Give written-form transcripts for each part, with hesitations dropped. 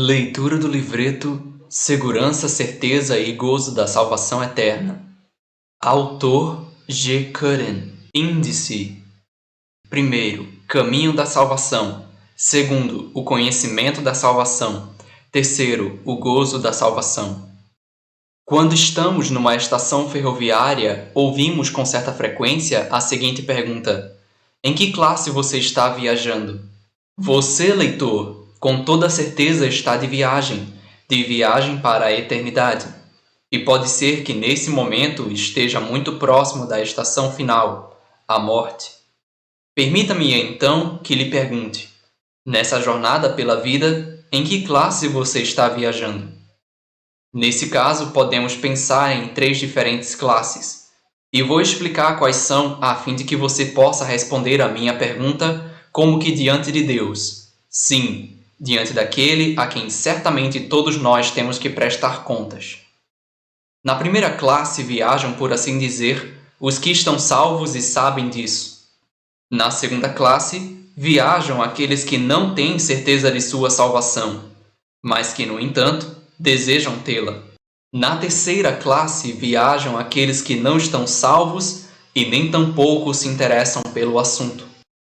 Leitura do livreto Segurança, Certeza e Gozo da Salvação Eterna. Autor G. Curran. Índice: 1º, Caminho da Salvação. 2º, o conhecimento da salvação. 3º, o gozo da salvação. Quando estamos numa estação ferroviária, ouvimos com certa frequência a seguinte pergunta: em que classe você está viajando? Você, leitor, com toda certeza está de viagem para a eternidade. E pode ser que nesse momento esteja muito próximo da estação final, a morte. Permita-me então que lhe pergunte: nessa jornada pela vida, em que classe você está viajando? Nesse caso, podemos pensar em 3 diferentes classes, e vou explicar quais são a fim de que você possa responder a minha pergunta como que diante de Deus. Sim, diante daquele a quem certamente todos nós temos que prestar contas. Na primeira classe viajam, por assim dizer, os que estão salvos e sabem disso. Na segunda classe viajam aqueles que não têm certeza de sua salvação, mas que, no entanto, desejam tê-la. Na terceira classe viajam aqueles que não estão salvos e nem tampouco se interessam pelo assunto.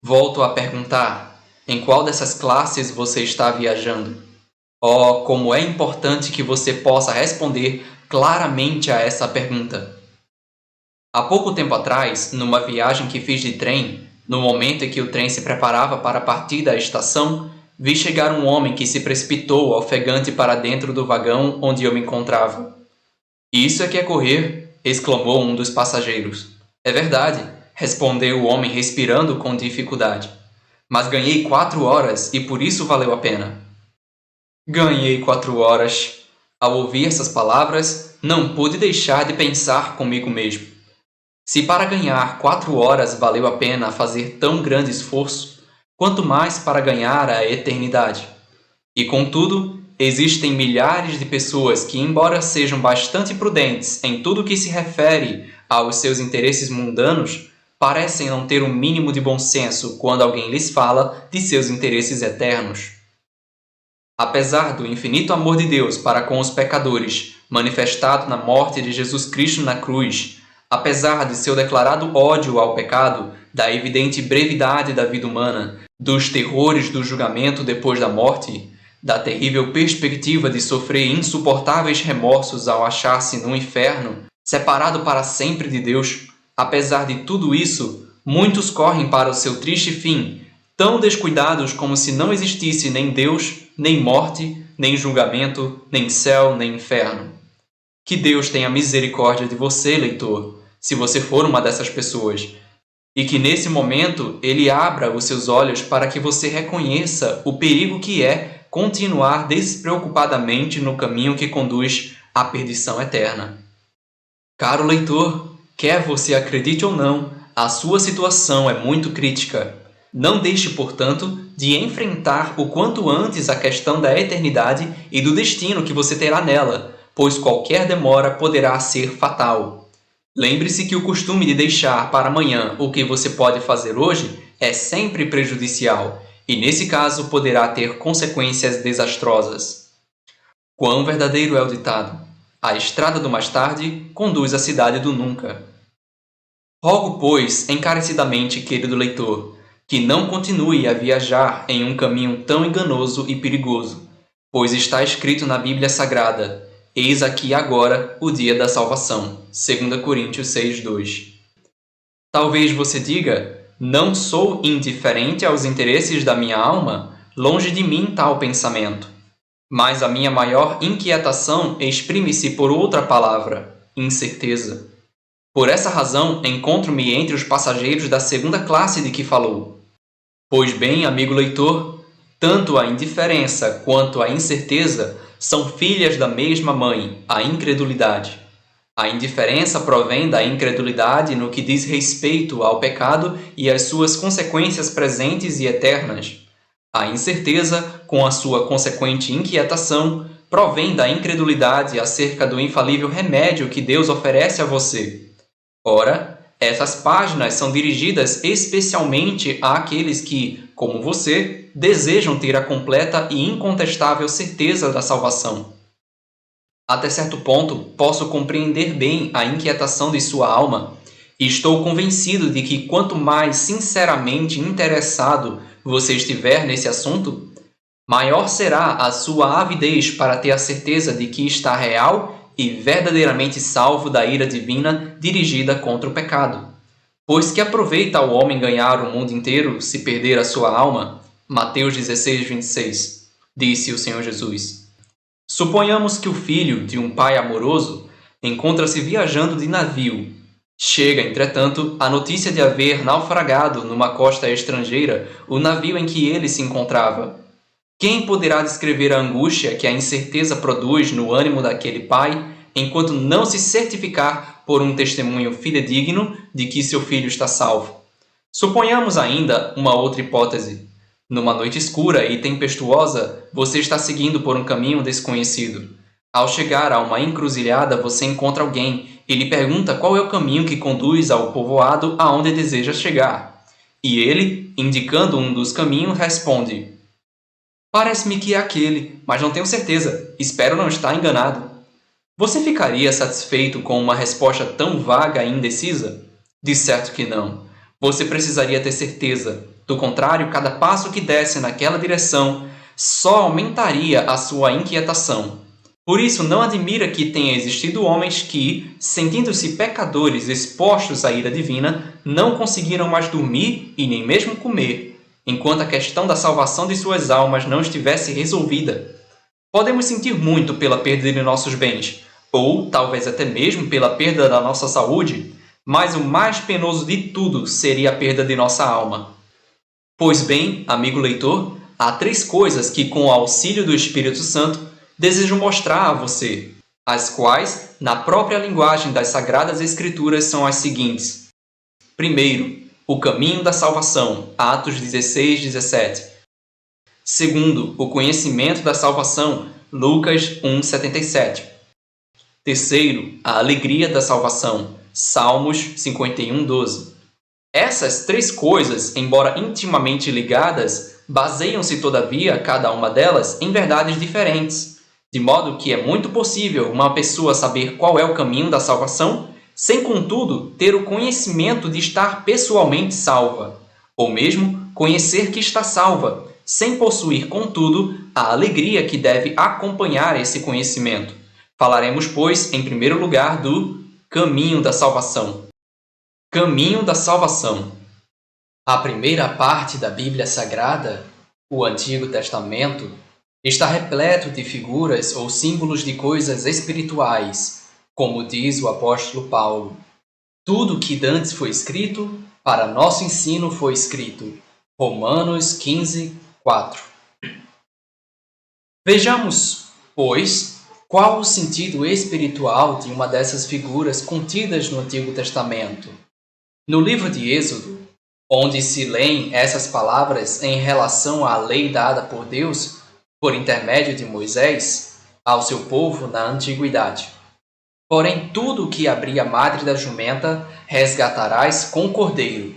Volto a perguntar: em qual dessas classes você está viajando? Oh, como é importante que você possa responder claramente a essa pergunta. Há pouco tempo atrás, numa viagem que fiz de trem, no momento em que o trem se preparava para partir da estação, vi chegar um homem que se precipitou ofegante para dentro do vagão onde eu me encontrava. "Isso é que é correr!" exclamou um dos passageiros. "É verdade", respondeu o homem respirando com dificuldade. "Mas ganhei 4 horas e por isso valeu a pena." Ganhei 4 horas. Ao ouvir essas palavras, não pude deixar de pensar comigo mesmo. Se para ganhar 4 horas valeu a pena fazer tão grande esforço, quanto mais para ganhar a eternidade. E contudo, existem milhares de pessoas que, embora sejam bastante prudentes em tudo que se refere aos seus interesses mundanos, parecem não ter o mínimo de bom senso quando alguém lhes fala de seus interesses eternos. Apesar do infinito amor de Deus para com os pecadores, manifestado na morte de Jesus Cristo na cruz, apesar de seu declarado ódio ao pecado, da evidente brevidade da vida humana, dos terrores do julgamento depois da morte, da terrível perspectiva de sofrer insuportáveis remorsos ao achar-se no inferno, separado para sempre de Deus, apesar de tudo isso, muitos correm para o seu triste fim, tão descuidados como se não existisse nem Deus, nem morte, nem julgamento, nem céu, nem inferno. Que Deus tenha misericórdia de você, leitor, se você for uma dessas pessoas, e que nesse momento Ele abra os seus olhos para que você reconheça o perigo que é continuar despreocupadamente no caminho que conduz à perdição eterna. Caro leitor, quer você acredite ou não, a sua situação é muito crítica. Não deixe, portanto, de enfrentar o quanto antes a questão da eternidade e do destino que você terá nela, pois qualquer demora poderá ser fatal. Lembre-se que o costume de deixar para amanhã o que você pode fazer hoje é sempre prejudicial e, nesse caso, poderá ter consequências desastrosas. Quão verdadeiro é o ditado: a estrada do mais tarde conduz à cidade do nunca. Rogo, pois, encarecidamente, querido leitor, que não continue a viajar em um caminho tão enganoso e perigoso, pois está escrito na Bíblia Sagrada: eis aqui agora o dia da salvação. 2 Coríntios 6:2. Talvez você diga: não sou indiferente aos interesses da minha alma, longe de mim tal pensamento. Mas a minha maior inquietação exprime-se por outra palavra: incerteza. Por essa razão, encontro-me entre os passageiros da segunda classe de que falou. Pois bem, amigo leitor, tanto a indiferença quanto a incerteza são filhas da mesma mãe, a incredulidade. A indiferença provém da incredulidade no que diz respeito ao pecado e às suas consequências presentes e eternas. A incerteza, com a sua consequente inquietação, provém da incredulidade acerca do infalível remédio que Deus oferece a você. Ora, essas páginas são dirigidas especialmente àqueles que, como você, desejam ter a completa e incontestável certeza da salvação. Até certo ponto, posso compreender bem a inquietação de sua alma, e estou convencido de que quanto mais sinceramente interessado você estiver nesse assunto, maior será a sua avidez para ter a certeza de que está real e verdadeiramente salvo da ira divina dirigida contra o pecado. Pois que aproveita ao homem ganhar o mundo inteiro se perder a sua alma? Mateus 16, 26, disse o Senhor Jesus. Suponhamos que o filho de um pai amoroso encontra-se viajando de navio. Chega, entretanto, a notícia de haver naufragado numa costa estrangeira o navio em que ele se encontrava. Quem poderá descrever a angústia que a incerteza produz no ânimo daquele pai, enquanto não se certificar por um testemunho fidedigno de que seu filho está salvo? Suponhamos ainda uma outra hipótese. Numa noite escura e tempestuosa, você está seguindo por um caminho desconhecido. Ao chegar a uma encruzilhada, você encontra alguém e lhe pergunta qual é o caminho que conduz ao povoado aonde deseja chegar. E ele, indicando um dos caminhos, responde: "Parece-me que é aquele, mas não tenho certeza. Espero não estar enganado." Você ficaria satisfeito com uma resposta tão vaga e indecisa? De certo que não. Você precisaria ter certeza. Do contrário, cada passo que desse naquela direção só aumentaria a sua inquietação. Por isso, não admira que tenha existido homens que, sentindo-se pecadores expostos à ira divina, não conseguiram mais dormir e nem mesmo comer, enquanto a questão da salvação de suas almas não estivesse resolvida. Podemos sentir muito pela perda de nossos bens, ou talvez até mesmo pela perda da nossa saúde, mas o mais penoso de tudo seria a perda de nossa alma. Pois bem, amigo leitor, há 3 coisas que, com o auxílio do Espírito Santo, desejo mostrar a você, as quais, na própria linguagem das Sagradas Escrituras, são as seguintes. Primeiro, o caminho da salvação, Atos 16, 17. Segundo, o conhecimento da salvação, Lucas 1, 77. Terceiro, a alegria da salvação, Salmos 51, 12. Essas 3 coisas, embora intimamente ligadas, baseiam-se todavia, cada uma delas, em verdades diferentes, de modo que é muito possível uma pessoa saber qual é o caminho da salvação, sem, contudo, ter o conhecimento de estar pessoalmente salva, ou mesmo conhecer que está salva, sem possuir, contudo, a alegria que deve acompanhar esse conhecimento. Falaremos, pois, em primeiro lugar, do caminho da salvação. Caminho da salvação. A primeira parte da Bíblia Sagrada, o Antigo Testamento, está repleto de figuras ou símbolos de coisas espirituais, como diz o apóstolo Paulo. Tudo que dantes foi escrito, para nosso ensino foi escrito. Romanos 15, 4. Vejamos, pois, qual o sentido espiritual de uma dessas figuras contidas no Antigo Testamento. No livro de Êxodo, onde se leem essas palavras em relação à lei dada por Deus, por intermédio de Moisés, ao seu povo na antiguidade. Porém, tudo o que abrir a madre da jumenta, resgatarás com cordeiro.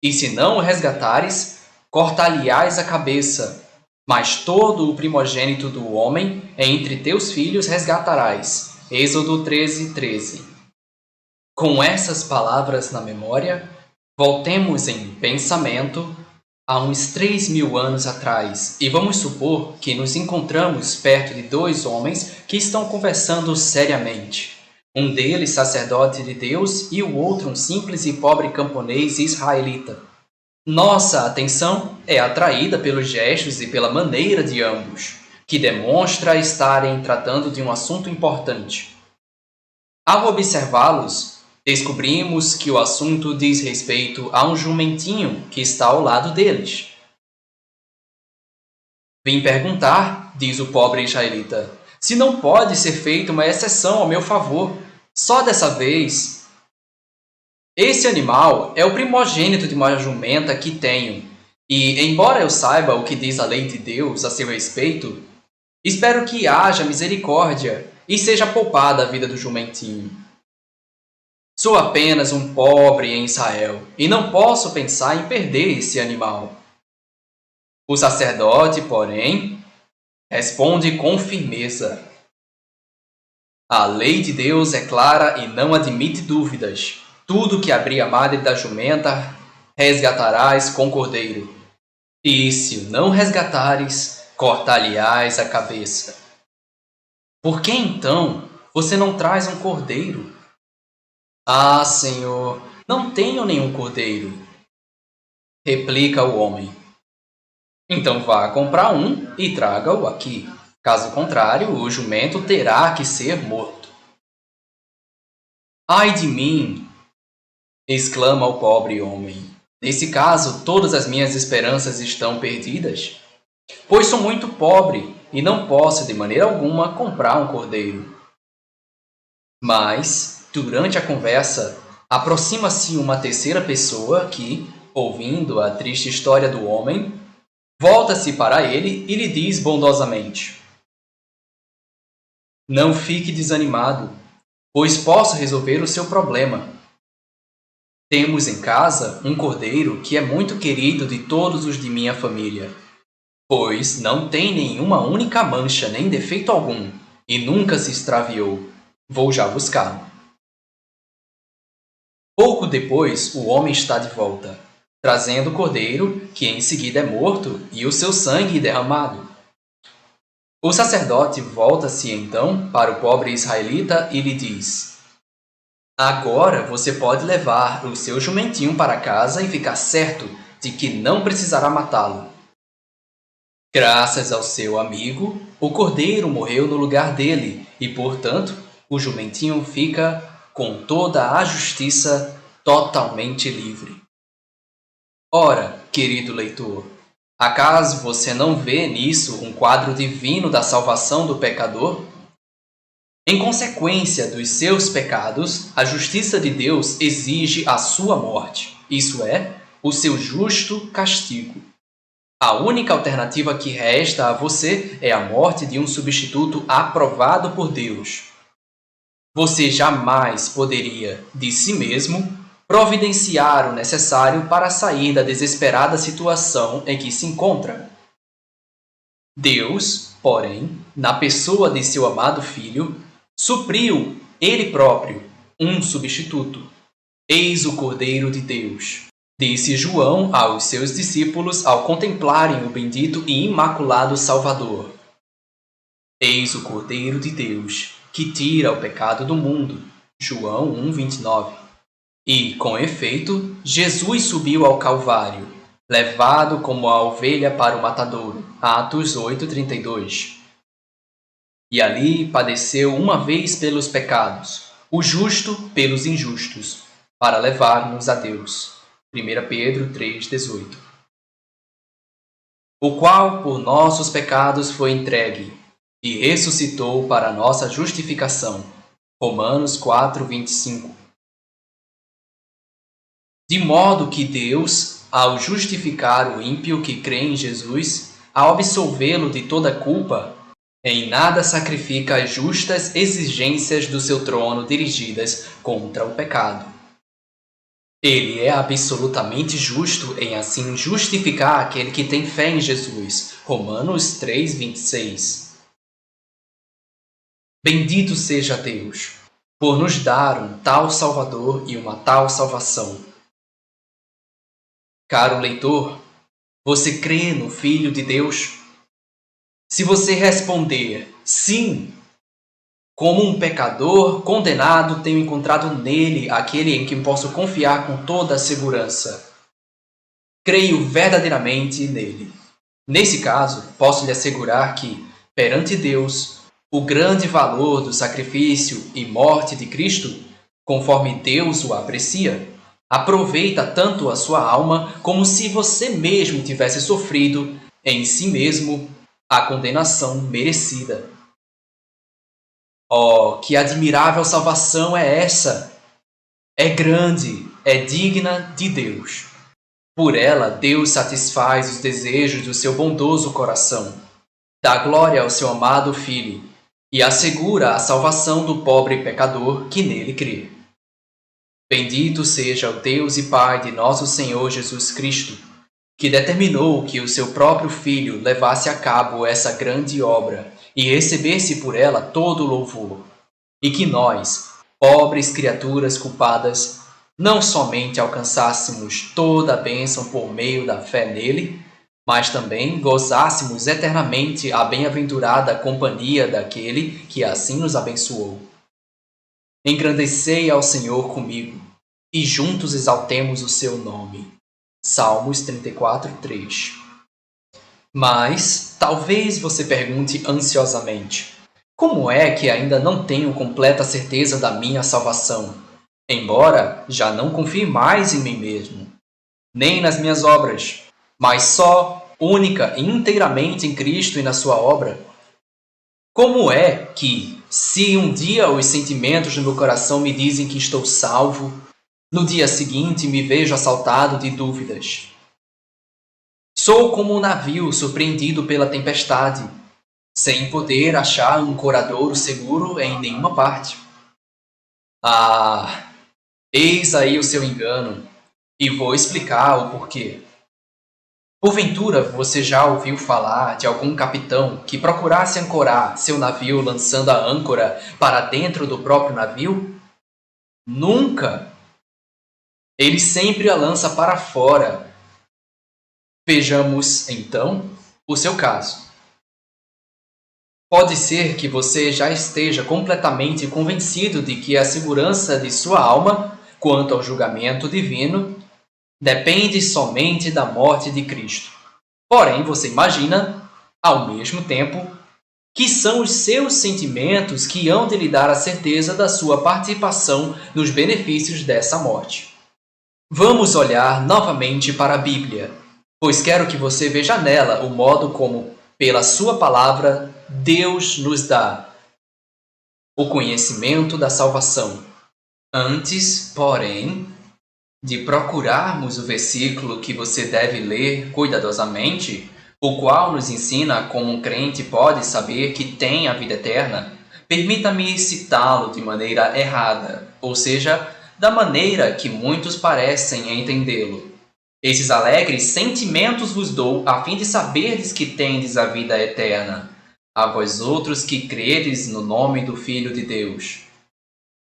E se não o resgatares, cortar-lhe-ás a cabeça. Mas todo o primogênito do homem, entre teus filhos, resgatarás. Êxodo 13, 13. Com essas palavras na memória, voltemos em pensamento a uns 3.000 anos atrás, e vamos supor que nos encontramos perto de 2 homens que estão conversando seriamente. Um deles sacerdote de Deus e o outro um simples e pobre camponês israelita. Nossa atenção é atraída pelos gestos e pela maneira de ambos, que demonstra estarem tratando de um assunto importante. Ao observá-los, descobrimos que o assunto diz respeito a um jumentinho que está ao lado deles. Vim perguntar, diz o pobre israelita, se não pode ser feita uma exceção ao meu favor. Só dessa vez. Esse animal é o primogênito de uma jumenta que tenho, e, embora eu saiba o que diz a lei de Deus a seu respeito, espero que haja misericórdia e seja poupada a vida do jumentinho. Sou apenas um pobre em Israel, e não posso pensar em perder esse animal. O sacerdote, porém, responde com firmeza: a lei de Deus é clara e não admite dúvidas. Tudo que abrir a madre da jumenta, resgatarás com cordeiro. E se o não resgatares, cortar-lhe-ás a cabeça. Por que então você não traz um cordeiro? Ah, Senhor, não tenho nenhum cordeiro, replica o homem. Então vá comprar um e traga-o aqui. Caso contrário, o jumento terá que ser morto. Ai de mim! Exclama o pobre homem. Nesse caso, todas as minhas esperanças estão perdidas, pois sou muito pobre e não posso de maneira alguma comprar um cordeiro. Mas, durante a conversa, aproxima-se uma terceira pessoa que, ouvindo a triste história do homem, volta-se para ele e lhe diz bondosamente: não fique desanimado, pois posso resolver o seu problema. Temos em casa um cordeiro que é muito querido de todos os de minha família, pois não tem nenhuma única mancha nem defeito algum e nunca se extraviou. Vou já buscá-lo. Pouco depois, o homem está de volta, trazendo o cordeiro, que em seguida é morto, e o seu sangue derramado. O sacerdote volta-se então para o pobre israelita e lhe diz: agora você pode levar o seu jumentinho para casa e ficar certo de que não precisará matá-lo. Graças ao seu amigo, o cordeiro morreu no lugar dele e, portanto, o jumentinho fica, com toda a justiça, totalmente livre. Ora, querido leitor, acaso você não vê nisso um quadro divino da salvação do pecador? Em consequência dos seus pecados, a justiça de Deus exige a sua morte, isso é, o seu justo castigo. A única alternativa que resta a você é a morte de um substituto aprovado por Deus. Você jamais poderia, de si mesmo, providenciar o necessário para sair da desesperada situação em que se encontra. Deus, porém, na pessoa de seu amado Filho, supriu, ele próprio, um substituto. Eis o Cordeiro de Deus, disse João aos seus discípulos ao contemplarem o bendito e imaculado Salvador. Eis o Cordeiro de Deus, que tira o pecado do mundo. João 1:29. E, com efeito, Jesus subiu ao Calvário, levado como a ovelha para o matadouro. Atos 8:32. E ali padeceu uma vez pelos pecados, o justo pelos injustos, para levar-nos a Deus. 1 Pedro 3:18. O qual por nossos pecados foi entregue e ressuscitou para nossa justificação. Romanos 4:25. De modo que Deus, ao justificar o ímpio que crê em Jesus, ao absolvê-lo de toda culpa, em nada sacrifica as justas exigências do seu trono dirigidas contra o pecado. Ele é absolutamente justo em assim justificar aquele que tem fé em Jesus. Romanos 3:26. Bendito seja Deus, por nos dar um tal Salvador e uma tal salvação. Caro leitor, você crê no Filho de Deus? Se você responder sim, como um pecador condenado, tenho encontrado nele aquele em quem posso confiar com toda a segurança. Creio verdadeiramente nele. Nesse caso, posso lhe assegurar que, perante Deus, o grande valor do sacrifício e morte de Cristo, conforme Deus o aprecia, aproveita tanto a sua alma como se você mesmo tivesse sofrido em si mesmo a condenação merecida. Oh, que admirável salvação é essa! É grande, é digna de Deus. Por ela, Deus satisfaz os desejos do seu bondoso coração, dá glória ao seu amado Filho e assegura a salvação do pobre pecador que nele crê. Bendito seja o Deus e Pai de nosso Senhor Jesus Cristo, que determinou que o seu próprio Filho levasse a cabo essa grande obra e recebesse por ela todo o louvor, e que nós, pobres criaturas culpadas, não somente alcançássemos toda a bênção por meio da fé nele, mas também gozássemos eternamente a bem-aventurada companhia daquele que assim nos abençoou. Engrandecei ao Senhor comigo, e juntos exaltemos o seu nome. Salmos 34:3. Mas talvez você pergunte ansiosamente: como é que ainda não tenho completa certeza da minha salvação, embora já não confie mais em mim mesmo, nem nas minhas obras, mas só, única e inteiramente em Cristo e na sua obra? Como é que, se um dia os sentimentos do meu coração me dizem que estou salvo, no dia seguinte me vejo assaltado de dúvidas? Sou como um navio surpreendido pela tempestade, sem poder achar ancoradouro seguro em nenhuma parte. Ah, eis aí o seu engano, e vou explicar o porquê. Porventura você já ouviu falar de algum capitão que procurasse ancorar seu navio lançando a âncora para dentro do próprio navio? Nunca! Ele sempre a lança para fora. Vejamos, então, o seu caso. Pode ser que você já esteja completamente convencido de que a segurança de sua alma, quanto ao julgamento divino, depende somente da morte de Cristo. Porém, você imagina, ao mesmo tempo, que são os seus sentimentos que hão de lhe dar a certeza da sua participação nos benefícios dessa morte. Vamos olhar novamente para a Bíblia, pois quero que você veja nela o modo como, pela sua palavra, Deus nos dá o conhecimento da salvação. Antes, porém, de procurarmos o versículo que você deve ler cuidadosamente, o qual nos ensina como um crente pode saber que tem a vida eterna, permita-me citá-lo de maneira errada, ou seja, da maneira que muitos parecem entendê-lo. Esses alegres sentimentos vos dou, a fim de saberdes que tendes a vida eterna, a vós outros que credes no nome do Filho de Deus.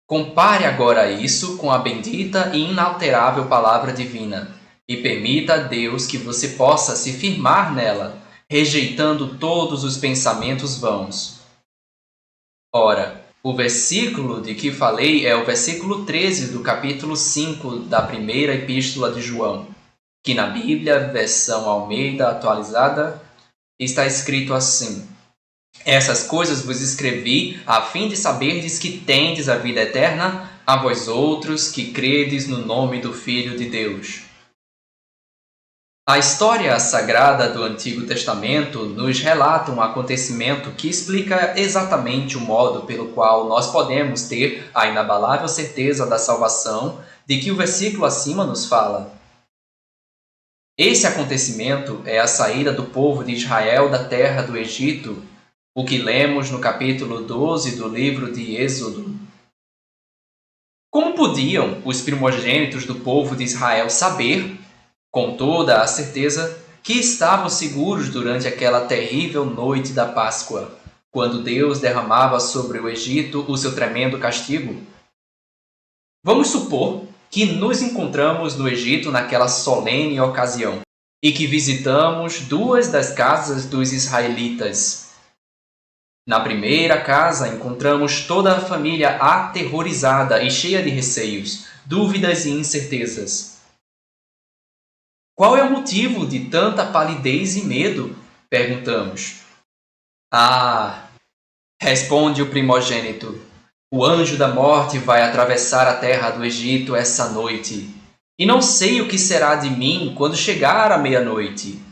Compare agora isso com a bendita e inalterável palavra divina, e permita a Deus que você possa se firmar nela, rejeitando todos os pensamentos vãos. Ora, o versículo de que falei é o versículo 13 do capítulo 5 da primeira epístola de João, que na Bíblia, versão Almeida atualizada, está escrito assim: essas coisas vos escrevi a fim de saberdes que tendes a vida eterna, a vós outros que credes no nome do Filho de Deus. A história sagrada do Antigo Testamento nos relata um acontecimento que explica exatamente o modo pelo qual nós podemos ter a inabalável certeza da salvação de que o versículo acima nos fala. Esse acontecimento é a saída do povo de Israel da terra do Egito, o que lemos no capítulo 12 do livro de Êxodo. Como podiam os primogênitos do povo de Israel saber, com toda a certeza, que estavam seguros durante aquela terrível noite da Páscoa, quando Deus derramava sobre o Egito o seu tremendo castigo? Vamos supor que nos encontramos no Egito naquela solene ocasião e que visitamos duas das casas dos israelitas. Na primeira casa, encontramos toda a família aterrorizada e cheia de receios, dúvidas e incertezas. Qual é o motivo de tanta palidez e medo? Perguntamos. Ah, responde o primogênito, o anjo da morte vai atravessar a terra do Egito essa noite, e não sei o que será de mim quando chegar a meia-noite.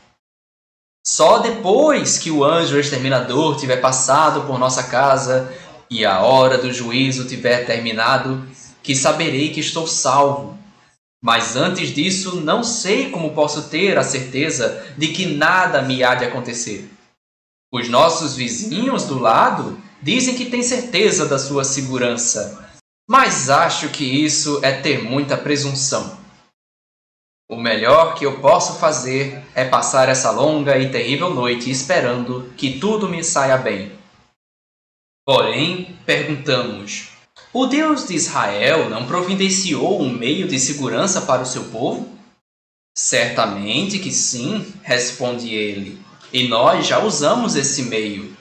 Só depois que o anjo exterminador tiver passado por nossa casa e a hora do juízo tiver terminado, que saberei que estou salvo. Mas antes disso, não sei como posso ter a certeza de que nada me há de acontecer. Os nossos vizinhos do lado dizem que têm certeza da sua segurança, mas acho que isso é ter muita presunção. O melhor que eu posso fazer é passar essa longa e terrível noite esperando que tudo me saia bem. Porém, perguntamos: o Deus de Israel não providenciou um meio de segurança para o seu povo? Certamente que sim, responde ele, e nós já usamos esse meio.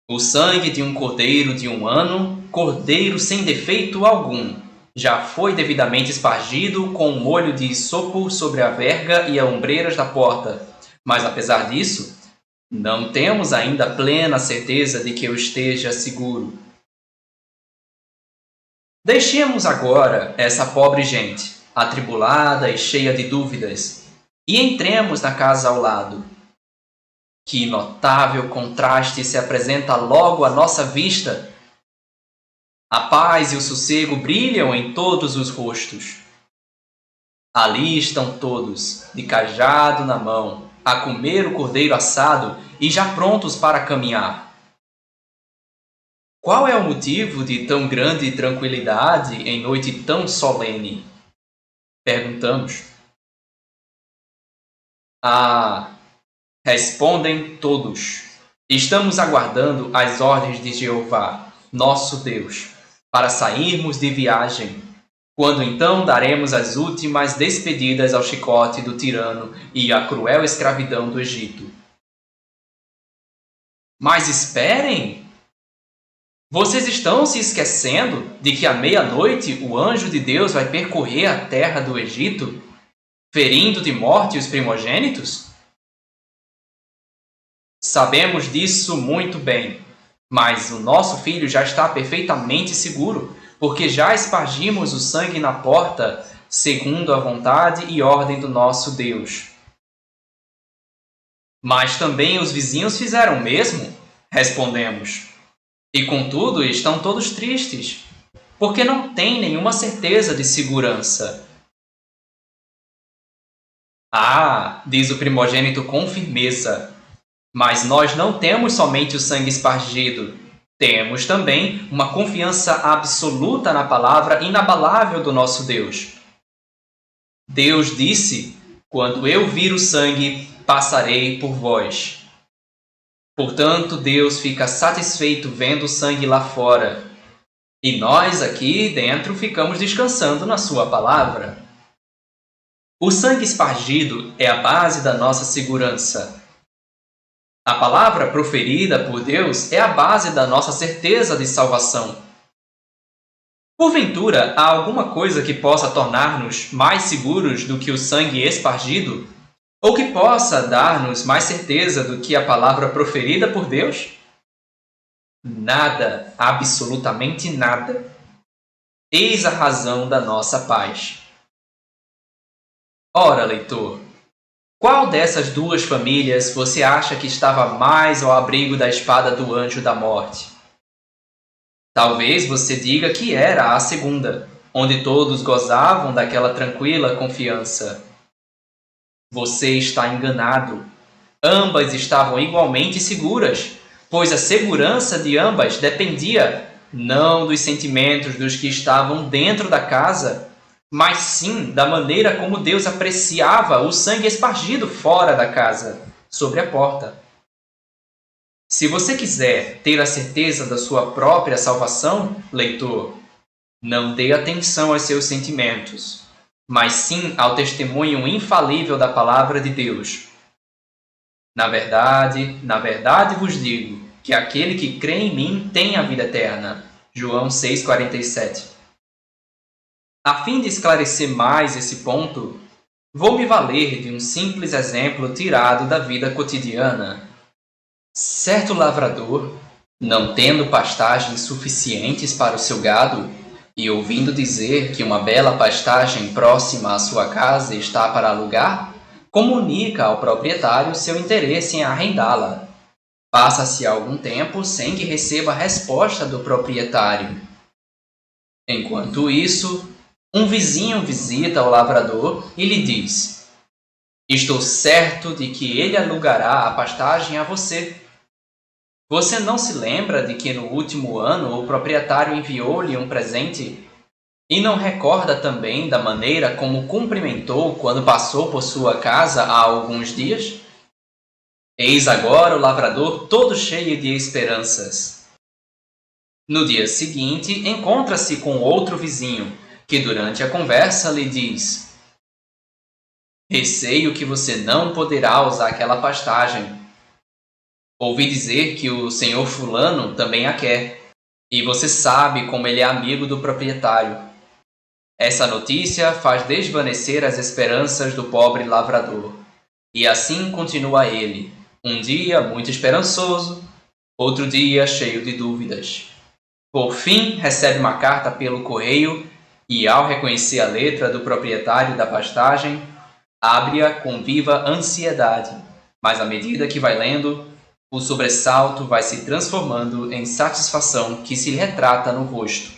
O sangue de um cordeiro de 1 ano, cordeiro sem defeito algum, já foi devidamente espargido com um molho de isopo sobre a verga e as ombreiras da porta. Mas apesar disso, não temos ainda plena certeza de que eu esteja seguro. Deixemos agora essa pobre gente, atribulada e cheia de dúvidas, e entremos na casa ao lado. Que notável contraste se apresenta logo à nossa vista! A paz e o sossego brilham em todos os rostos. Ali estão todos, de cajado na mão, a comer o cordeiro assado e já prontos para caminhar. Qual é o motivo de tão grande tranquilidade em noite tão solene? Perguntamos. Respondem todos. Estamos aguardando as ordens de Jeová, nosso Deus, para sairmos de viagem. Quando então daremos as últimas despedidas ao chicote do tirano e à cruel escravidão do Egito. Mas esperem! Vocês estão se esquecendo de que à meia-noite o anjo de Deus vai percorrer a terra do Egito, ferindo de morte os primogênitos? Sabemos disso muito bem, mas o nosso filho já está perfeitamente seguro, porque já espargimos o sangue na porta, segundo a vontade e ordem do nosso Deus. Mas também os vizinhos fizeram o mesmo? Respondemos. E contudo estão todos tristes, porque não têm nenhuma certeza de segurança. Diz o primogênito com firmeza, mas nós não temos somente o sangue espargido, temos também uma confiança absoluta na palavra inabalável do nosso Deus. Deus disse: quando eu vir o sangue, passarei por vós. Portanto, Deus fica satisfeito vendo o sangue lá fora, e nós aqui dentro ficamos descansando na sua palavra. O sangue espargido é a base da nossa segurança. A palavra proferida por Deus é a base da nossa certeza de salvação. Porventura, há alguma coisa que possa tornar-nos mais seguros do que o sangue espargido? Ou que possa dar-nos mais certeza do que a palavra proferida por Deus? Nada, absolutamente nada. Eis a razão da nossa paz. Ora, leitor, qual dessas duas famílias você acha que estava mais ao abrigo da espada do anjo da morte? Talvez você diga que era a segunda, onde todos gozavam daquela tranquila confiança. Você está enganado. Ambas estavam igualmente seguras, pois a segurança de ambas dependia não dos sentimentos dos que estavam dentro da casa, mas sim da maneira como Deus apreciava o sangue espargido fora da casa, sobre a porta. Se você quiser ter a certeza da sua própria salvação, leitor, não dê atenção aos seus sentimentos, mas sim ao testemunho infalível da palavra de Deus. Na verdade vos digo que aquele que crê em mim tem a vida eterna. João 6,47. A fim de esclarecer mais esse ponto, vou me valer de um simples exemplo tirado da vida cotidiana. Certo lavrador, não tendo pastagens suficientes para o seu gado, e ouvindo dizer que uma bela pastagem próxima à sua casa está para alugar, comunica ao proprietário seu interesse em arrendá-la. Passa-se algum tempo sem que receba resposta do proprietário. Enquanto isso, um vizinho visita o lavrador e lhe diz: estou certo de que ele alugará a pastagem a você. Você não se lembra de que no último ano o proprietário enviou-lhe um presente? E não recorda também da maneira como cumprimentou quando passou por sua casa há alguns dias? Eis agora o lavrador todo cheio de esperanças. No dia seguinte, encontra-se com outro vizinho, que durante a conversa lhe diz: Receio que você não poderá usar aquela pastagem. Ouvi dizer que o senhor fulano também a quer, e você sabe como ele é amigo do proprietário. Essa notícia faz desvanecer as esperanças do pobre lavrador. E assim continua ele, um dia muito esperançoso, outro dia cheio de dúvidas. Por fim, recebe uma carta pelo correio e, ao reconhecer a letra do proprietário da pastagem, abre-a com viva ansiedade. Mas à medida que vai lendo, o sobressalto vai se transformando em satisfação que se lhe retrata no rosto.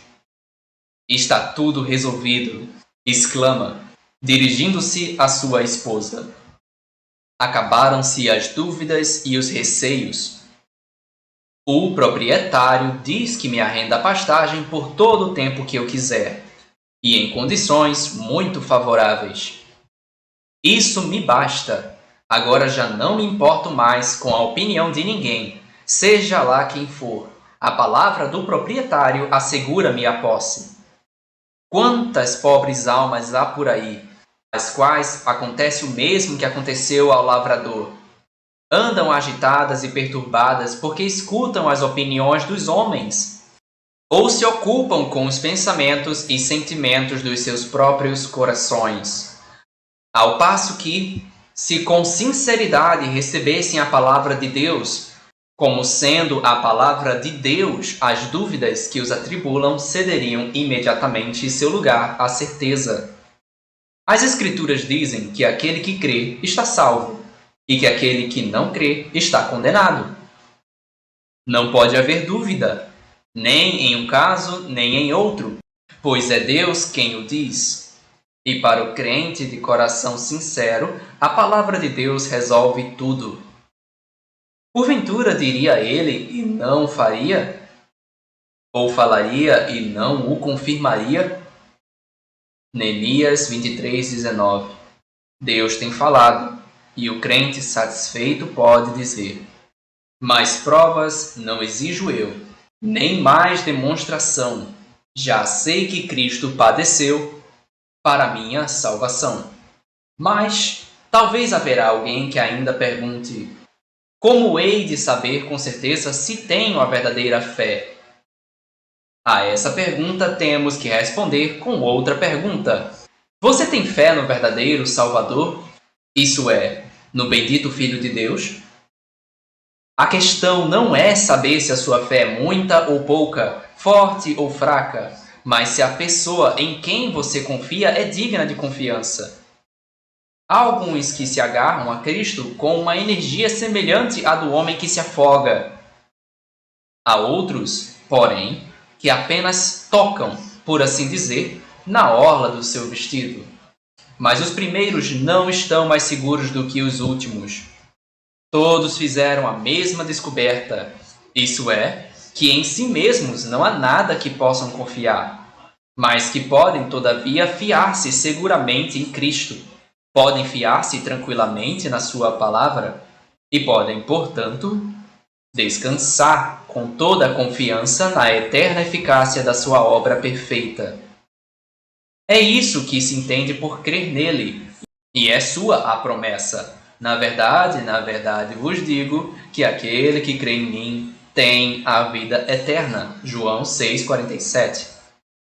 Está tudo resolvido, exclama, dirigindo-se à sua esposa. Acabaram-se as dúvidas e os receios. O proprietário diz que me arrenda a pastagem por todo o tempo que eu quiser, e em condições muito favoráveis. Isso me basta. Agora já não me importo mais com a opinião de ninguém, seja lá quem for. A palavra do proprietário assegura-me a posse. Quantas pobres almas há por aí, às quais acontece o mesmo que aconteceu ao lavrador? Andam agitadas e perturbadas porque escutam as opiniões dos homens, ou se ocupam com os pensamentos e sentimentos dos seus próprios corações. Ao passo que, se com sinceridade recebessem a palavra de Deus, como sendo a palavra de Deus, as dúvidas que os atribulam cederiam imediatamente seu lugar à certeza. As Escrituras dizem que aquele que crê está salvo, e que aquele que não crê está condenado. Não pode haver dúvida, nem em um caso, nem em outro, pois é Deus quem o diz. E para o crente de coração sincero, a palavra de Deus resolve tudo. Porventura diria ele e não faria? Ou falaria e não o confirmaria? Neemias 23:19. Deus tem falado, e o crente satisfeito pode dizer: mais provas não exijo eu, nem mais demonstração. Já sei que Cristo padeceu para minha salvação. Mas talvez haverá alguém que ainda pergunte: como hei de saber com certeza se tenho a verdadeira fé? A essa pergunta temos que responder com outra pergunta. Você tem fé no verdadeiro Salvador? Isso é, no bendito Filho de Deus? A questão não é saber se a sua fé é muita ou pouca, forte ou fraca, mas se a pessoa em quem você confia é digna de confiança. Há alguns que se agarram a Cristo com uma energia semelhante à do homem que se afoga. Há outros, porém, que apenas tocam, por assim dizer, na orla do seu vestido. Mas os primeiros não estão mais seguros do que os últimos. Todos fizeram a mesma descoberta, isso é, que em si mesmos não há nada que possam confiar, mas que podem, todavia, fiar-se seguramente em Cristo. Podem fiar-se tranquilamente na sua palavra e podem, portanto, descansar com toda a confiança na eterna eficácia da sua obra perfeita. É isso que se entende por crer nele, e é sua a promessa. Na verdade vos digo que aquele que crê em mim tem a vida eterna. João 6,47.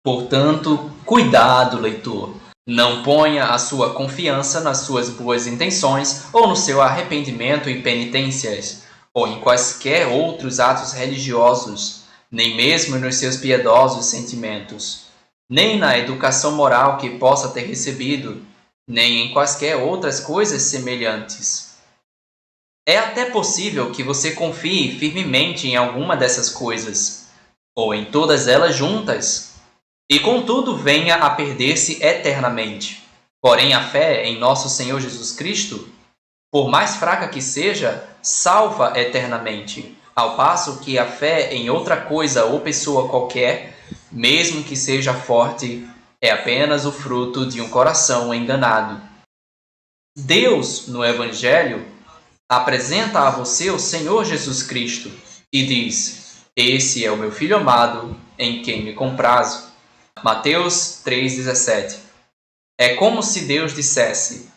Portanto, cuidado, leitor. Não ponha a sua confiança nas suas boas intenções ou no seu arrependimento e penitências, ou em quaisquer outros atos religiosos, nem mesmo nos seus piedosos sentimentos, nem na educação moral que possa ter recebido, nem em quaisquer outras coisas semelhantes. É até possível que você confie firmemente em alguma dessas coisas, ou em todas elas juntas, e contudo venha a perder-se eternamente. Porém, a fé em nosso Senhor Jesus Cristo, por mais fraca que seja, salva eternamente, ao passo que a fé em outra coisa ou pessoa qualquer, mesmo que seja forte, É apenas o fruto de um coração enganado. Deus, no Evangelho, apresenta a você o Senhor Jesus Cristo e diz: Esse é o meu Filho amado, em quem me comprazo. Mateus 3,17. É como se Deus dissesse: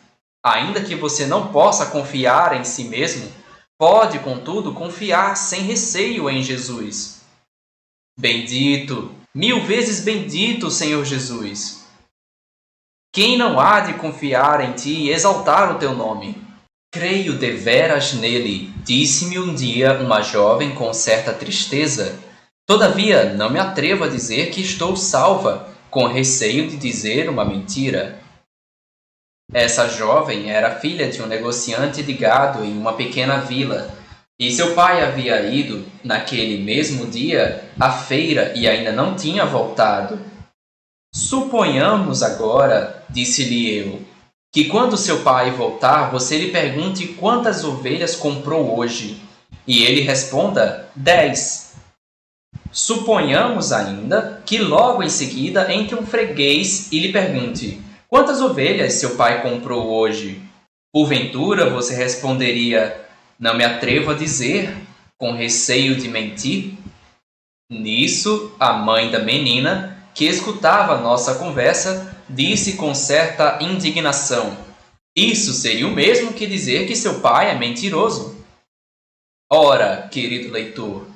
ainda que você não possa confiar em si mesmo, pode, contudo, confiar sem receio em Jesus. Bendito, 1000 vezes bendito, Senhor Jesus! Quem não há de confiar em ti e exaltar o teu nome? Creio deveras nele, disse-me um dia uma jovem com certa tristeza. Todavia, não me atrevo a dizer que estou salva, com receio de dizer uma mentira. Essa jovem era filha de um negociante de gado em uma pequena vila, e seu pai havia ido, naquele mesmo dia, à feira e ainda não tinha voltado. Suponhamos agora, disse-lhe eu, que quando seu pai voltar, você lhe pergunte quantas ovelhas comprou hoje, e ele responda 10. Suponhamos ainda que logo em seguida entre um freguês e lhe pergunte quantas ovelhas seu pai comprou hoje. Porventura você responderia: não me atrevo a dizer, com receio de mentir? Nisso, a mãe da menina, que escutava nossa conversa, disse com certa indignação: isso seria o mesmo que dizer que seu pai é mentiroso. Ora, querido leitor,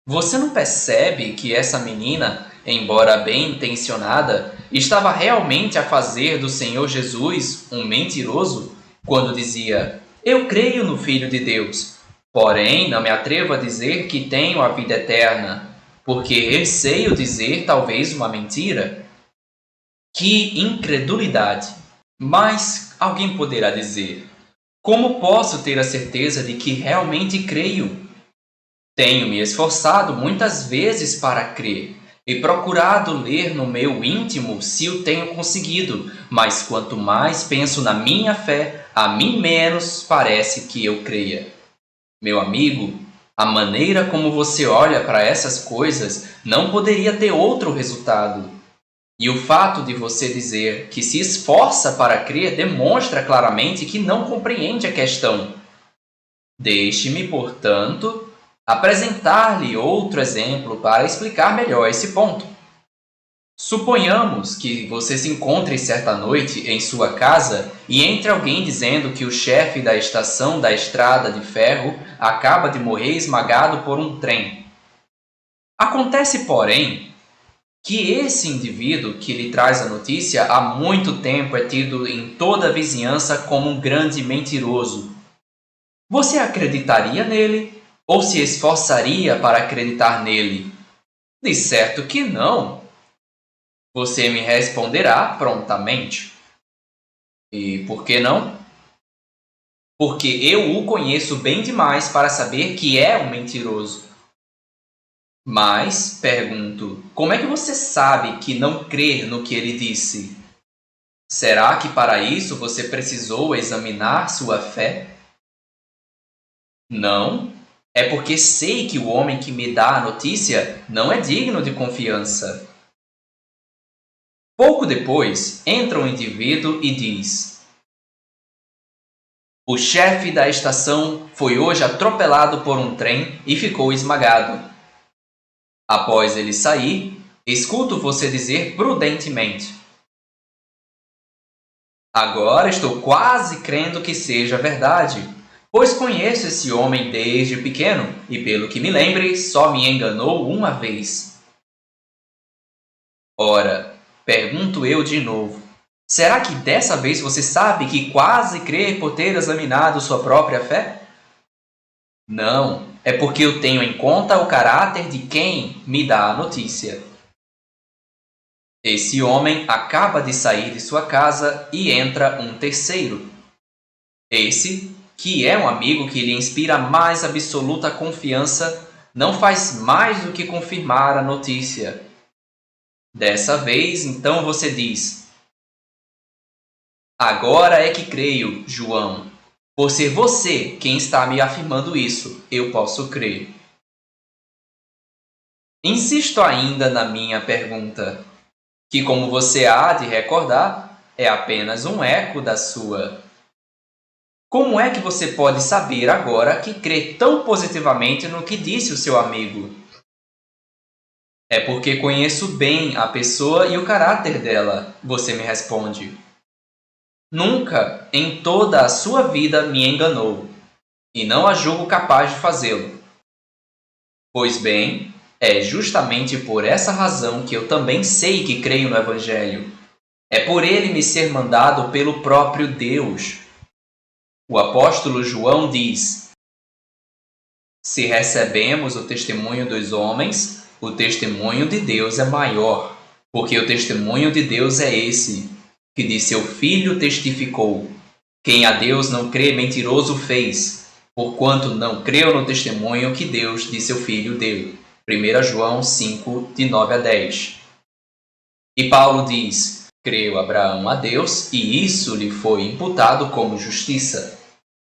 você não percebe que essa menina, embora bem intencionada, estava realmente a fazer do Senhor Jesus um mentiroso quando dizia: eu creio no Filho de Deus, porém não me atrevo a dizer que tenho a vida eterna, porque receio dizer talvez uma mentira? Que incredulidade! Mas alguém poderá dizer: como posso ter a certeza de que realmente creio? Tenho me esforçado muitas vezes para crer e procurado ler no meu íntimo se o tenho conseguido, mas quanto mais penso na minha fé, a mim menos parece que eu creia. Meu amigo, a maneira como você olha para essas coisas não poderia ter outro resultado. E o fato de você dizer que se esforça para crer demonstra claramente que não compreende a questão. Deixe-me, portanto, apresentar-lhe outro exemplo para explicar melhor esse ponto. Suponhamos que você se encontre certa noite em sua casa e entre alguém dizendo que o chefe da estação da estrada de ferro acaba de morrer esmagado por um trem. Acontece, porém, que esse indivíduo que lhe traz a notícia há muito tempo é tido em toda a vizinhança como um grande mentiroso. Você acreditaria nele ou se esforçaria para acreditar nele? De certo que não. Você me responderá prontamente. E por que não? Porque eu o conheço bem demais para saber que é um mentiroso. Mas, pergunto, como é que você sabe que não crê no que ele disse? Será que para isso você precisou examinar sua fé? Não, é porque sei que o homem que me dá a notícia não é digno de confiança. Pouco depois, entra um indivíduo e diz: o chefe da estação foi hoje atropelado por um trem e ficou esmagado. Após ele sair, escuto você dizer prudentemente: agora estou quase crendo que seja verdade, pois conheço esse homem desde pequeno e, pelo que me lembre, só me enganou uma vez. Ora, pergunto eu de novo: será que dessa vez você sabe que quase crê por ter examinado sua própria fé? Não, é porque eu tenho em conta o caráter de quem me dá a notícia. Esse homem acaba de sair de sua casa e entra um terceiro. Esse, que é um amigo que lhe inspira a mais absoluta confiança, não faz mais do que confirmar a notícia. Dessa vez, então você diz: agora é que creio, João. Por ser você quem está me afirmando isso, eu posso crer. Insisto ainda na minha pergunta: que, como você há de recordar, é apenas um eco da sua. Como é que você pode saber agora que crê tão positivamente no que disse o seu amigo? É porque conheço bem a pessoa e o caráter dela, você me responde. Nunca em toda a sua vida me enganou, e não a julgo capaz de fazê-lo. Pois bem, é justamente por essa razão que eu também sei que creio no Evangelho. É por ele me ser mandado pelo próprio Deus. O apóstolo João diz: se recebemos o testemunho dos homens, o testemunho de Deus é maior, porque o testemunho de Deus é esse, que de seu Filho testificou. Quem a Deus não crê, mentiroso fez, porquanto não creu no testemunho que Deus de seu Filho deu. 1 João 5, de 9 a 10. E Paulo diz: creu Abraão a Deus, e isso lhe foi imputado como justiça.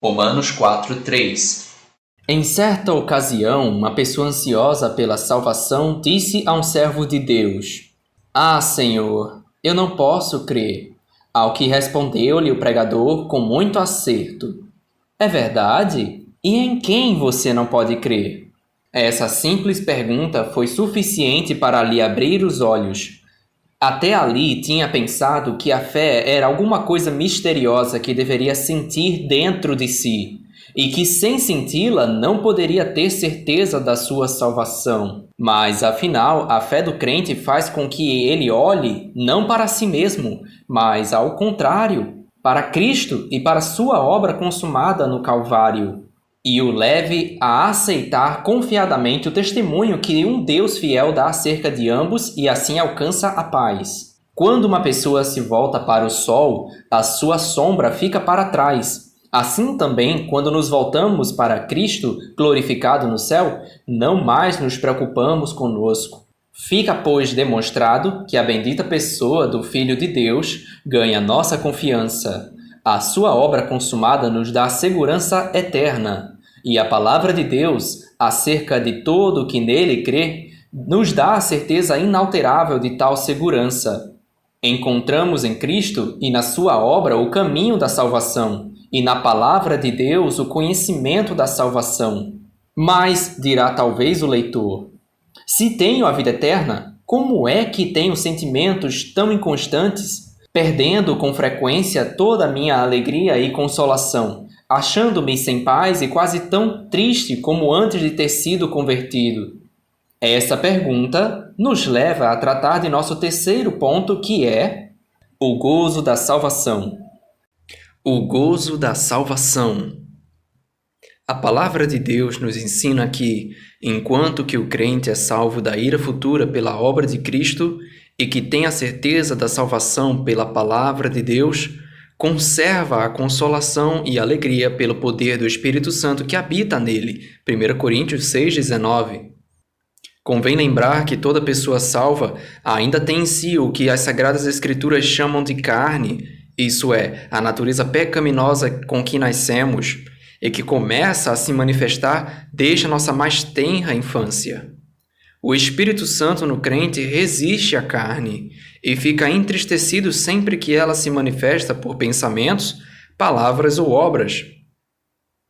Romanos 4, 3. Em certa ocasião, uma pessoa ansiosa pela salvação disse a um servo de Deus: Ah, Senhor, eu não posso crer. Ao que respondeu-lhe o pregador com muito acerto: É verdade? E em quem você não pode crer? Essa simples pergunta foi suficiente para lhe abrir os olhos. Até ali tinha pensado que a fé era alguma coisa misteriosa que deveria sentir dentro de si, e que sem senti-la não poderia ter certeza da sua salvação. Mas, afinal, a fé do crente faz com que ele olhe não para si mesmo, mas, ao contrário, para Cristo e para sua obra consumada no Calvário, e o leve a aceitar confiadamente o testemunho que um Deus fiel dá acerca de ambos e assim alcança a paz. Quando uma pessoa se volta para o sol, a sua sombra fica para trás. Assim também, quando nos voltamos para Cristo, glorificado no céu, não mais nos preocupamos conosco. Fica, pois, demonstrado que a bendita pessoa do Filho de Deus ganha nossa confiança. A sua obra consumada nos dá segurança eterna. E a palavra de Deus, acerca de todo o que nele crê, nos dá a certeza inalterável de tal segurança. Encontramos em Cristo e na sua obra o caminho da salvação, e na palavra de Deus o conhecimento da salvação. Mas, dirá talvez o leitor, se tenho a vida eterna, como é que tenho sentimentos tão inconstantes, perdendo com frequência toda a minha alegria e consolação, achando-me sem paz e quase tão triste como antes de ter sido convertido? Essa pergunta nos leva a tratar de nosso terceiro ponto, que é o gozo da salvação. O gozo da salvação. A palavra de Deus nos ensina que, enquanto que o crente é salvo da ira futura pela obra de Cristo e que tem a certeza da salvação pela palavra de Deus, conserva a consolação e alegria pelo poder do Espírito Santo que habita nele. 1 Coríntios 6,19. Convém lembrar que toda pessoa salva ainda tem em si o que as Sagradas Escrituras chamam de carne, isso é, a natureza pecaminosa com que nascemos, e que começa a se manifestar desde a nossa mais tenra infância. O Espírito Santo no crente resiste à carne e fica entristecido sempre que ela se manifesta por pensamentos, palavras ou obras.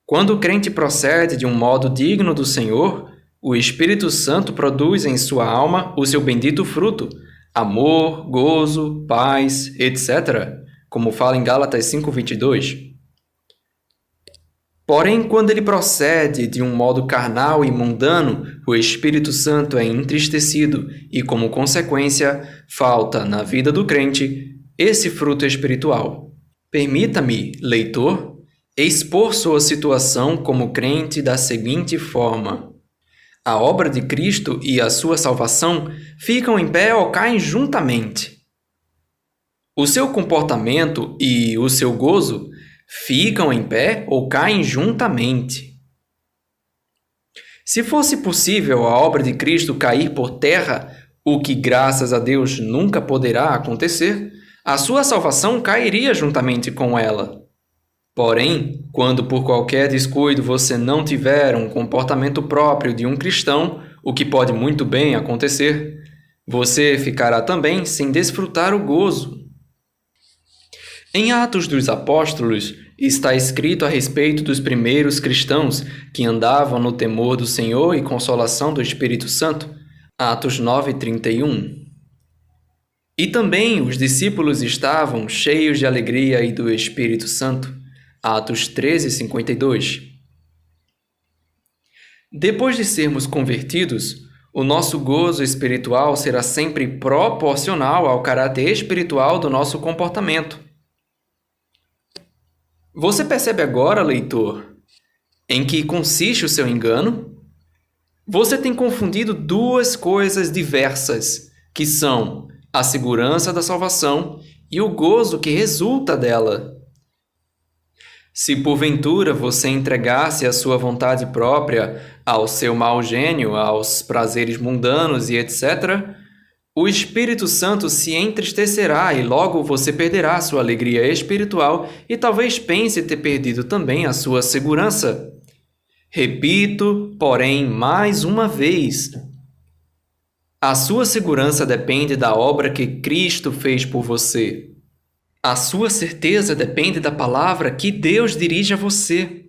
Quando o crente procede de um modo digno do Senhor, o Espírito Santo produz em sua alma o seu bendito fruto, amor, gozo, paz, etc., como fala em Gálatas 5:22. Porém, quando ele procede de um modo carnal e mundano, o Espírito Santo é entristecido e, como consequência, falta na vida do crente esse fruto espiritual. Permita-me, leitor, expor sua situação como crente da seguinte forma: a obra de Cristo e a sua salvação ficam em pé ou caem juntamente. O seu comportamento e o seu gozo ficam em pé ou caem juntamente. Se fosse possível a obra de Cristo cair por terra, o que graças a Deus nunca poderá acontecer, a sua salvação cairia juntamente com ela. Porém, quando por qualquer descuido você não tiver um comportamento próprio de um cristão, o que pode muito bem acontecer, Você ficará também sem desfrutar o gozo. Em Atos dos Apóstolos, está escrito a respeito dos primeiros cristãos que andavam no temor do Senhor e consolação do Espírito Santo. Atos 9:31. E também os discípulos estavam cheios de alegria e do Espírito Santo. Atos 13:52. Depois de sermos convertidos, o nosso gozo espiritual será sempre proporcional ao caráter espiritual do nosso comportamento. Você percebe agora, leitor, em que consiste o seu engano? Você tem confundido duas coisas diversas, que são a segurança da salvação e o gozo que resulta dela. Se porventura você entregasse a sua vontade própria ao seu mau gênio, aos prazeres mundanos e etc., o Espírito Santo se entristecerá e logo você perderá sua alegria espiritual e talvez pense ter perdido também a sua segurança. Repito, porém, mais uma vez, a sua segurança depende da obra que Cristo fez por você. A sua certeza depende da palavra que Deus dirige a você.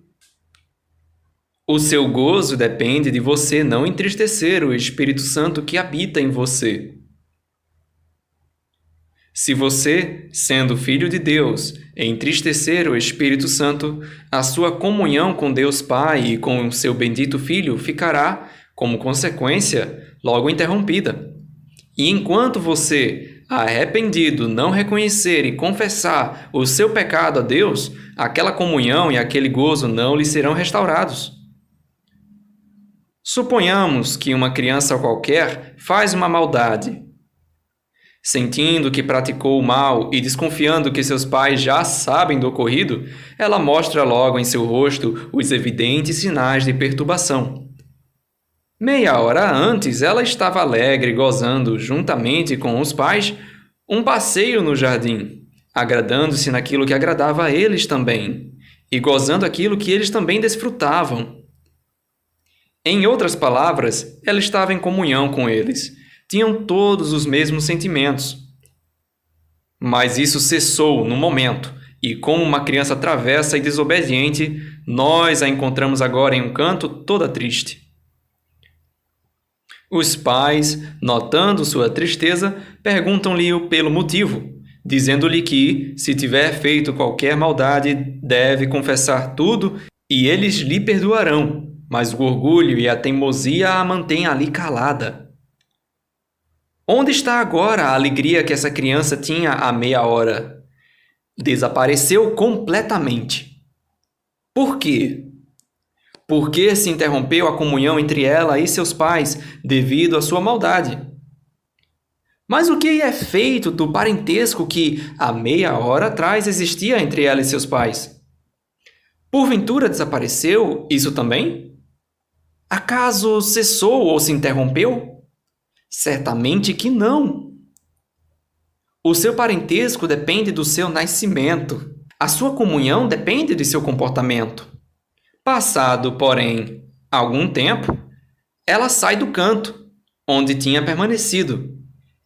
O seu gozo depende de você não entristecer o Espírito Santo que habita em você. Se você, sendo filho de Deus, entristecer o Espírito Santo, a sua comunhão com Deus Pai e com o seu bendito Filho ficará, como consequência, logo interrompida. E enquanto você, arrependido, não reconhecer e confessar o seu pecado a Deus, aquela comunhão e aquele gozo não lhe serão restaurados. Suponhamos que uma criança qualquer faz uma maldade. Sentindo que praticou o mal e desconfiando que seus pais já sabem do ocorrido, ela mostra logo em seu rosto os evidentes sinais de perturbação. Meia hora antes, ela estava alegre, gozando, juntamente com os pais, um passeio no jardim, agradando-se naquilo que agradava a eles também, e gozando aquilo que eles também desfrutavam. Em outras palavras, ela estava em comunhão com eles. Tinham todos os mesmos sentimentos. Mas isso cessou no momento, e como uma criança travessa e desobediente, nós a encontramos agora em um canto toda triste. Os pais, notando sua tristeza, perguntam-lhe pelo motivo, dizendo-lhe que, se tiver feito qualquer maldade, deve confessar tudo e eles lhe perdoarão, mas o orgulho e a teimosia a mantêm ali calada. Onde está agora a alegria que essa criança tinha há meia hora? Desapareceu completamente. Por quê? Porque se interrompeu a comunhão entre ela e seus pais devido à sua maldade. Mas o que é feito do parentesco que há meia hora atrás existia entre ela e seus pais? Porventura desapareceu isso também? Acaso cessou ou se interrompeu? Certamente que não. O seu parentesco depende do seu nascimento. A sua comunhão depende de seu comportamento. Passado, porém, algum tempo, ela sai do canto, onde tinha permanecido,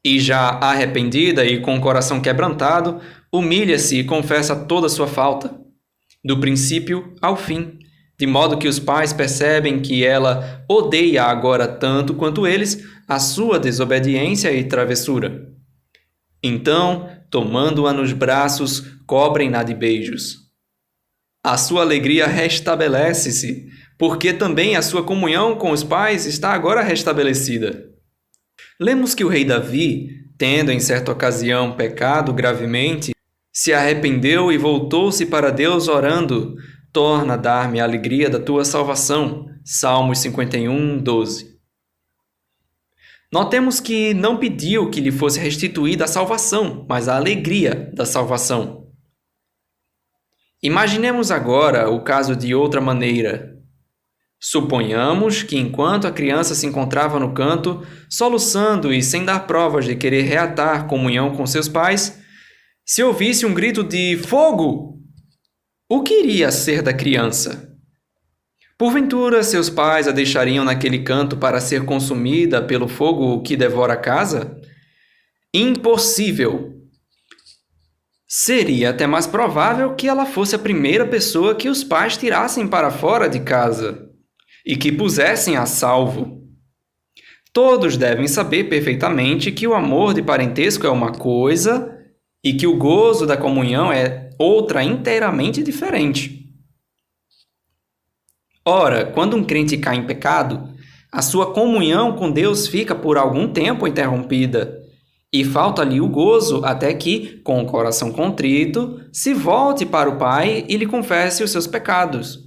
e já arrependida e com o coração quebrantado, humilha-se e confessa toda a sua falta, do princípio ao fim, de modo que os pais percebem que ela odeia agora tanto quanto eles a sua desobediência e travessura. Então, tomando-a nos braços, cobrem-na de beijos. A sua alegria restabelece-se, porque também a sua comunhão com os pais está agora restabelecida. Lemos que o rei Davi, tendo em certa ocasião pecado gravemente, se arrependeu e voltou-se para Deus orando: torna a dar-me a alegria da tua salvação. Salmos 51:12. Notemos que não pediu que lhe fosse restituída a salvação, mas a alegria da salvação. Imaginemos agora o caso de outra maneira. Suponhamos que enquanto a criança se encontrava no canto, soluçando e sem dar provas de querer reatar comunhão com seus pais, se ouvisse um grito de fogo, o que iria ser da criança? Porventura, seus pais a deixariam naquele canto para ser consumida pelo fogo que devora a casa? Impossível! Seria até mais provável que ela fosse a primeira pessoa que os pais tirassem para fora de casa e que pusessem a salvo. Todos devem saber perfeitamente que o amor de parentesco é uma coisa e que o gozo da comunhão é outra inteiramente diferente. Ora, quando um crente cai em pecado, a sua comunhão com Deus fica por algum tempo interrompida e falta-lhe o gozo até que, com o coração contrito, se volte para o Pai e lhe confesse os seus pecados.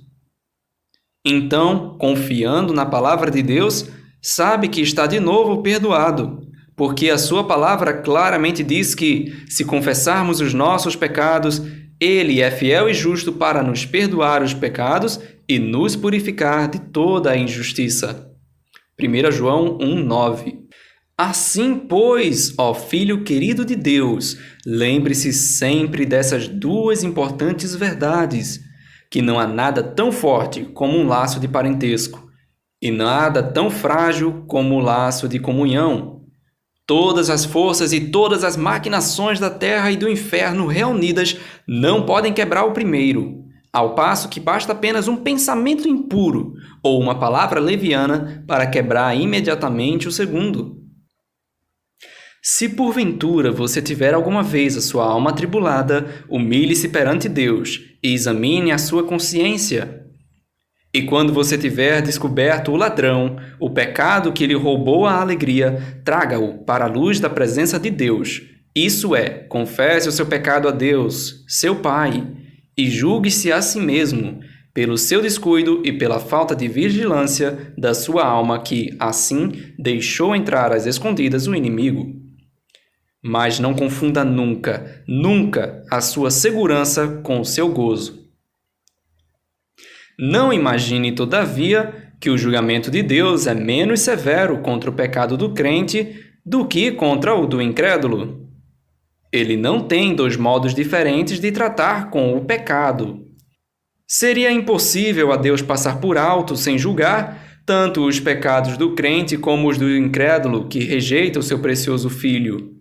Então, confiando na palavra de Deus, sabe que está de novo perdoado, porque a sua palavra claramente diz que, se confessarmos os nossos pecados, Ele é fiel e justo para nos perdoar os pecados e nos purificar de toda a injustiça. 1 João 1,9. Assim, pois, ó Filho querido de Deus, lembre-se sempre dessas duas importantes verdades, que não há nada tão forte como um laço de parentesco, e nada tão frágil como o laço de comunhão. Todas as forças e todas as maquinações da terra e do inferno reunidas não podem quebrar o primeiro, ao passo que basta apenas um pensamento impuro ou uma palavra leviana para quebrar imediatamente o segundo. Se porventura você tiver alguma vez a sua alma atribulada, humilhe-se perante Deus e examine a sua consciência. E quando você tiver descoberto o ladrão, o pecado que lhe roubou a alegria, traga-o para a luz da presença de Deus. Isso é, confesse o seu pecado a Deus, seu Pai, e julgue-se a si mesmo, pelo seu descuido e pela falta de vigilância da sua alma que, assim, deixou entrar às escondidas o inimigo. Mas não confunda nunca, nunca a sua segurança com o seu gozo. Não imagine, todavia, que o julgamento de Deus é menos severo contra o pecado do crente do que contra o do incrédulo. Ele não tem dois modos diferentes de tratar com o pecado. Seria impossível a Deus passar por alto, sem julgar, tanto os pecados do crente como os do incrédulo que rejeita o seu precioso Filho.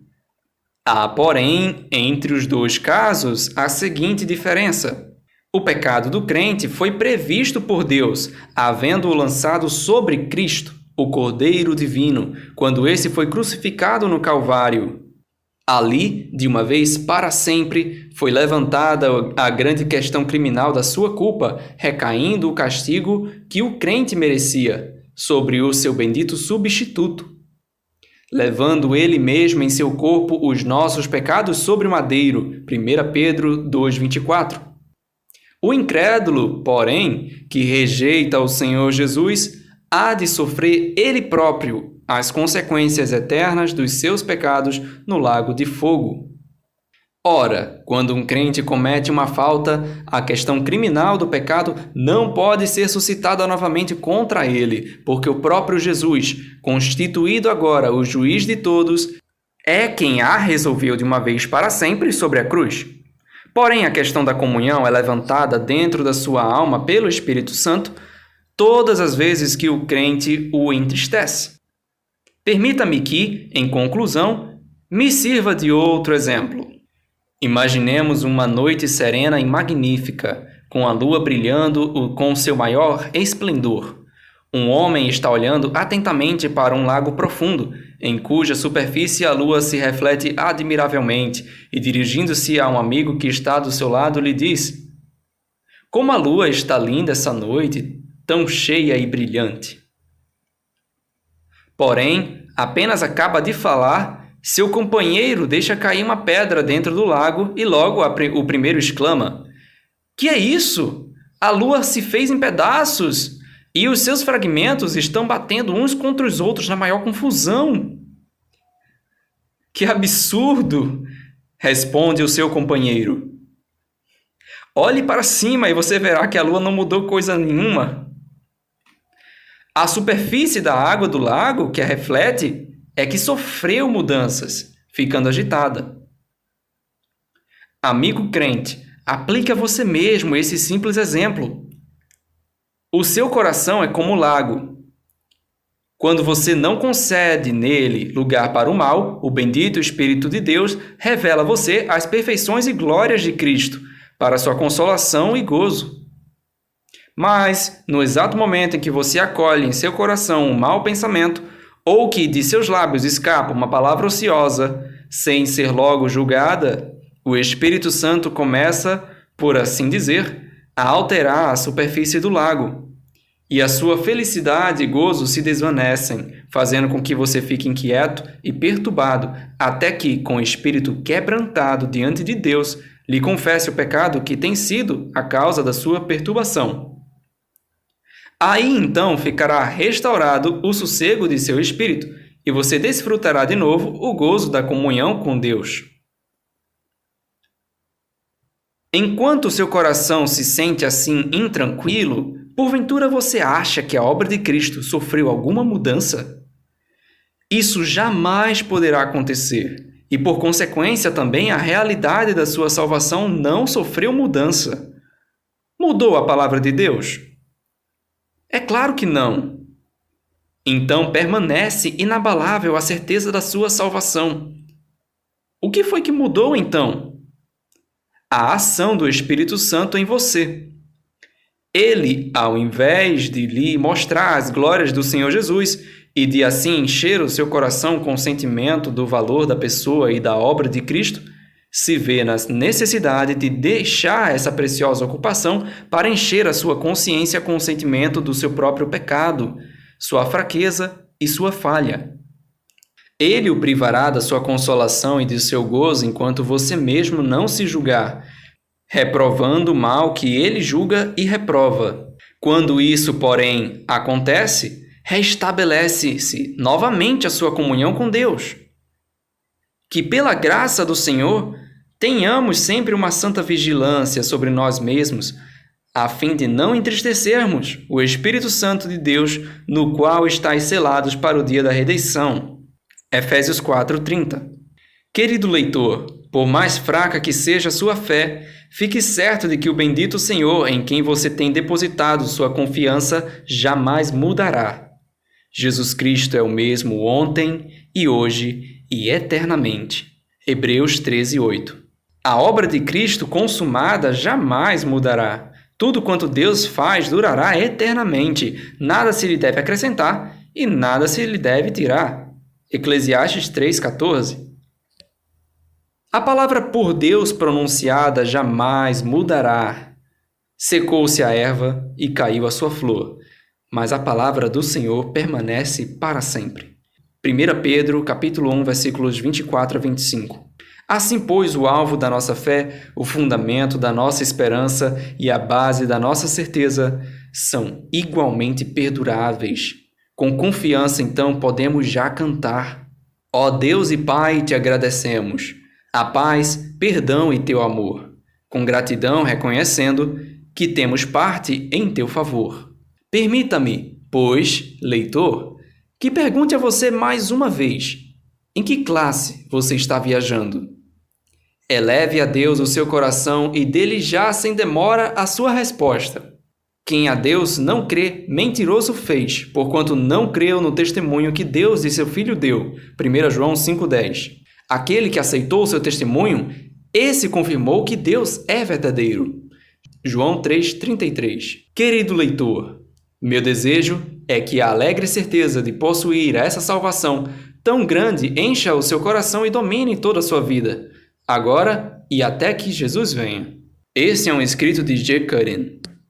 Há, porém, entre os dois casos, a seguinte diferença. O pecado do crente foi previsto por Deus, havendo-o lançado sobre Cristo, o Cordeiro Divino, quando esse foi crucificado no Calvário. Ali, de uma vez para sempre, foi levantada a grande questão criminal da sua culpa, recaindo o castigo que o crente merecia, sobre o seu bendito substituto. Levando ele mesmo em seu corpo os nossos pecados sobre o madeiro. 1 Pedro 2,24. O incrédulo, porém, que rejeita o Senhor Jesus, há de sofrer ele próprio as consequências eternas dos seus pecados no lago de fogo. Ora, quando um crente comete uma falta, a questão criminal do pecado não pode ser suscitada novamente contra ele, porque o próprio Jesus, constituído agora o juiz de todos, é quem a resolveu de uma vez para sempre sobre a cruz. Porém, a questão da comunhão é levantada dentro da sua alma pelo Espírito Santo todas as vezes que o crente o entristece. Permita-me que, em conclusão, me sirva de outro exemplo. Imaginemos uma noite serena e magnífica, com a lua brilhando com seu maior esplendor. Um homem está olhando atentamente para um lago profundo, em cuja superfície a lua se reflete admiravelmente, e dirigindo-se a um amigo que está do seu lado, lhe diz: "Como a lua está linda essa noite, tão cheia e brilhante." Porém, apenas acaba de falar, seu companheiro deixa cair uma pedra dentro do lago e logo o primeiro exclama: "Que é isso? A lua se fez em pedaços e os seus fragmentos estão batendo uns contra os outros na maior confusão." "Que absurdo!" responde o seu companheiro. "Olhe para cima e você verá que a lua não mudou coisa nenhuma. A superfície da água do lago que a reflete é que sofreu mudanças, ficando agitada." Amigo crente, aplique a você mesmo esse simples exemplo. O seu coração é como o lago. Quando você não concede nele lugar para o mal, o bendito Espírito de Deus revela a você as perfeições e glórias de Cristo, para sua consolação e gozo. Mas, no exato momento em que você acolhe em seu coração um mau pensamento, ou que de seus lábios escapa uma palavra ociosa, sem ser logo julgada, o Espírito Santo começa, por assim dizer, a alterar a superfície do lago. E a sua felicidade e gozo se desvanecem, fazendo com que você fique inquieto e perturbado, até que, com o espírito quebrantado diante de Deus, lhe confesse o pecado que tem sido a causa da sua perturbação. Aí então ficará restaurado o sossego de seu espírito, e você desfrutará de novo o gozo da comunhão com Deus. Enquanto seu coração se sente assim intranquilo, porventura você acha que a obra de Cristo sofreu alguma mudança? Isso jamais poderá acontecer, e por consequência também a realidade da sua salvação não sofreu mudança. Mudou a palavra de Deus? É claro que não. Então permanece inabalável a certeza da sua salvação. O que foi que mudou então? A ação do Espírito Santo em você. Ele, ao invés de lhe mostrar as glórias do Senhor Jesus e de assim encher o seu coração com o sentimento do valor da pessoa e da obra de Cristo, se vê na necessidade de deixar essa preciosa ocupação para encher a sua consciência com o sentimento do seu próprio pecado, sua fraqueza e sua falha. Ele o privará da sua consolação e do seu gozo enquanto você mesmo não se julgar, reprovando o mal que ele julga e reprova. Quando isso, porém, acontece, restabelece-se novamente a sua comunhão com Deus. Que pela graça do Senhor tenhamos sempre uma santa vigilância sobre nós mesmos, a fim de não entristecermos o Espírito Santo de Deus, no qual estáis selados para o dia da redenção. Efésios 4:30. Querido leitor, por mais fraca que seja a sua fé, fique certo de que o bendito Senhor, em quem você tem depositado sua confiança, jamais mudará. Jesus Cristo é o mesmo ontem e hoje e eternamente. Hebreus 13:8. A obra de Cristo consumada jamais mudará. Tudo quanto Deus faz durará eternamente. Nada se lhe deve acrescentar e nada se lhe deve tirar. Eclesiastes 3:14. A palavra por Deus pronunciada jamais mudará. Secou-se a erva e caiu a sua flor, mas a palavra do Senhor permanece para sempre. 1 Pedro, capítulo 1, versículos 24 a 25. Assim, pois, o alvo da nossa fé, o fundamento da nossa esperança e a base da nossa certeza são igualmente perduráveis. Com confiança, então, podemos já cantar. Ó Deus e Pai, te agradecemos. A paz, perdão e teu amor. Com gratidão reconhecendo que temos parte em teu favor. Permita-me, pois, leitor, que pergunte a você mais uma vez: em que classe você está viajando? Eleve a Deus o seu coração e dele já sem demora a sua resposta. Quem a Deus não crê, mentiroso fez, porquanto não creu no testemunho que Deus e seu Filho deu. 1 João 5,10. Aquele que aceitou o seu testemunho, esse confirmou que Deus é verdadeiro. João 3,33. Querido leitor, meu desejo é que a alegre certeza de possuir essa salvação tão grande encha o seu coração e domine toda a sua vida, agora e até que Jesus venha. Esse é um escrito de J. Curtin.